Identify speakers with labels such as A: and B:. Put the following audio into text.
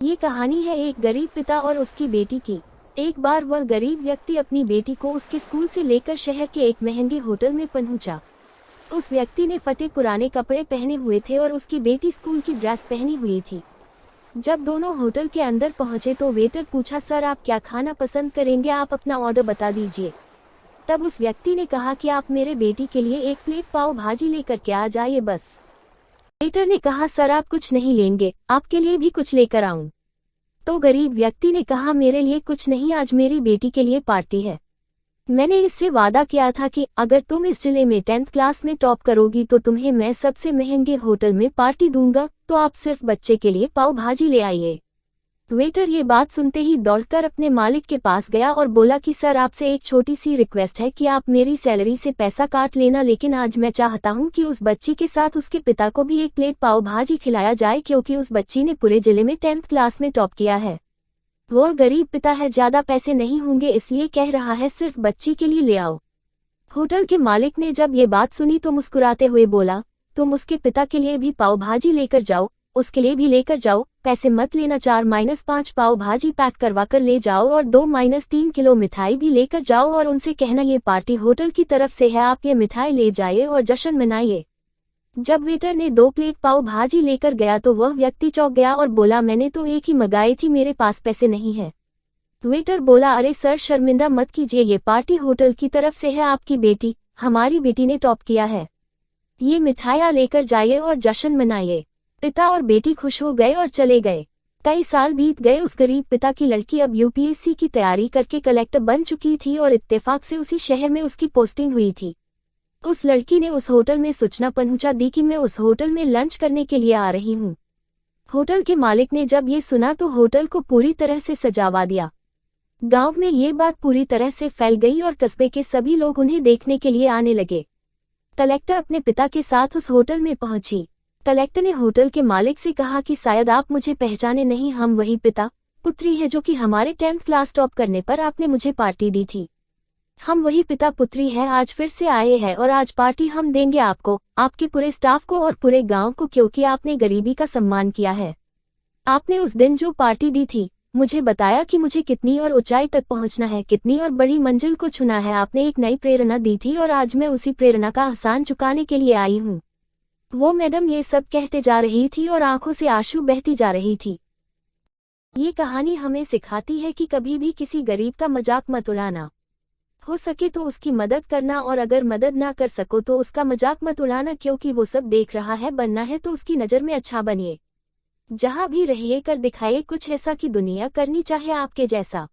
A: ये कहानी है एक गरीब पिता और उसकी बेटी की। एक बार वह गरीब व्यक्ति अपनी बेटी को उसके स्कूल से लेकर शहर के एक महंगे होटल में पहुंचा। उस व्यक्ति ने फटे पुराने कपड़े पहने हुए थे और उसकी बेटी स्कूल की ड्रेस पहनी हुई थी। जब दोनों होटल के अंदर पहुंचे तो वेटर पूछा, सर आप क्या खाना पसंद करेंगे, आप अपना ऑर्डर बता दीजिए। तब उस व्यक्ति ने कहा कि आप मेरे बेटी के लिए एक प्लेट पाव भाजी लेकर के आ जाइए बस। वेटर ने कहा, सर आप कुछ नहीं लेंगे, आपके लिए भी कुछ लेकर आऊं। तो गरीब व्यक्ति ने कहा, मेरे लिए कुछ नहीं, आज मेरी बेटी के लिए पार्टी है। मैंने इससे वादा किया था कि अगर तुम इस जिले में 10th क्लास में टॉप करोगी तो तुम्हें मैं सबसे महंगे होटल में पार्टी दूंगा, तो आप सिर्फ बच्चे के लिए पाव भाजी ले आइए। वेटर ये बात सुनते ही दौड़कर अपने मालिक के पास गया और बोला कि सर आपसे एक छोटी सी रिक्वेस्ट है कि आप मेरी सैलरी से पैसा काट लेना, लेकिन आज मैं चाहता हूं कि उस बच्ची के साथ उसके पिता को भी एक प्लेट पाव भाजी खिलाया जाए, क्योंकि उस बच्ची ने पूरे जिले में 10th क्लास में टॉप किया है। वो गरीब पिता है, ज्यादा पैसे नहीं होंगे इसलिए कह रहा है, सिर्फ बच्ची के लिए ले आओ। होटल के मालिक ने जब ये बात सुनी तो मुस्कुराते हुए बोला, तुम उसके पिता के लिए भी पाव भाजी लेकर जाओ, उसके लिए भी लेकर जाओ, पैसे मत लेना, 4-5 पाव भाजी पैक करवा कर ले जाओ और 2-3 किलो मिठाई भी लेकर जाओ और उनसे कहना ये पार्टी होटल की तरफ से है, आप ये मिठाई ले जाइए और जश्न मनाइए। जब वेटर ने 2 प्लेट पाव भाजी लेकर गया तो वह व्यक्ति चौंक गया और बोला, मैंने तो एक ही मंगाई थी, मेरे पास पैसे नहीं है। वेटर बोला, अरे सर शर्मिंदा मत कीजिए, ये पार्टी होटल की तरफ से है, आपकी बेटी, हमारी बेटी ने टॉप किया है, ये मिठाइयाँ लेकर जाइए और जश्न मनाइए। पिता और बेटी खुश हो गए और चले गए। कई साल बीत गए। उस गरीब पिता की लड़की अब यूपीएससी की तैयारी करके कलेक्टर बन चुकी थी और इत्तेफाक से उसी शहर में उसकी पोस्टिंग हुई थी। उस लड़की ने उस होटल में सूचना पहुंचा दी कि मैं उस होटल में लंच करने के लिए आ रही हूँ। होटल के मालिक ने जब ये सुना तो होटल को पूरी तरह से सजावा दिया। गांव में ये बात पूरी तरह से फैल गई और कस्बे के सभी लोग उन्हें देखने के लिए आने लगे। कलेक्टर अपने पिता के साथ उस होटल में पहुंची। कलेक्टर ने होटल के मालिक से कहा कि शायद आप मुझे पहचाने नहीं, हम वही पिता पुत्री है जो कि हमारे 10th क्लास टॉप करने पर आपने मुझे पार्टी दी थी। हम वही पिता पुत्री हैं, आज फिर से आए हैं और आज पार्टी हम देंगे आपको, आपके पूरे स्टाफ को और पूरे गांव को, क्योंकि आपने गरीबी का सम्मान किया है। आपने उस दिन जो पार्टी दी थी, मुझे बताया कि मुझे कितनी और ऊंचाई तक पहुंचना है, कितनी और बड़ी मंजिल को छूना है। आपने एक नई प्रेरणा दी थी और आज मैं उसी प्रेरणा का एहसान चुकाने के लिए आई हूँ। वो मैडम ये सब कहते जा रही थी और आंखों से आंसू बहती जा रही थी। ये कहानी हमें सिखाती है कि कभी भी किसी गरीब का मजाक मत उड़ाना। हो सके तो उसकी मदद करना, और अगर मदद ना कर सको तो उसका मजाक मत उड़ाना, क्योंकि वो सब देख रहा है। बनना है तो उसकी नज़र में अच्छा बनिए। जहाँ भी रहिए कर दिखाइए कुछ ऐसा कि दुनिया करनी चाहे आपके जैसा।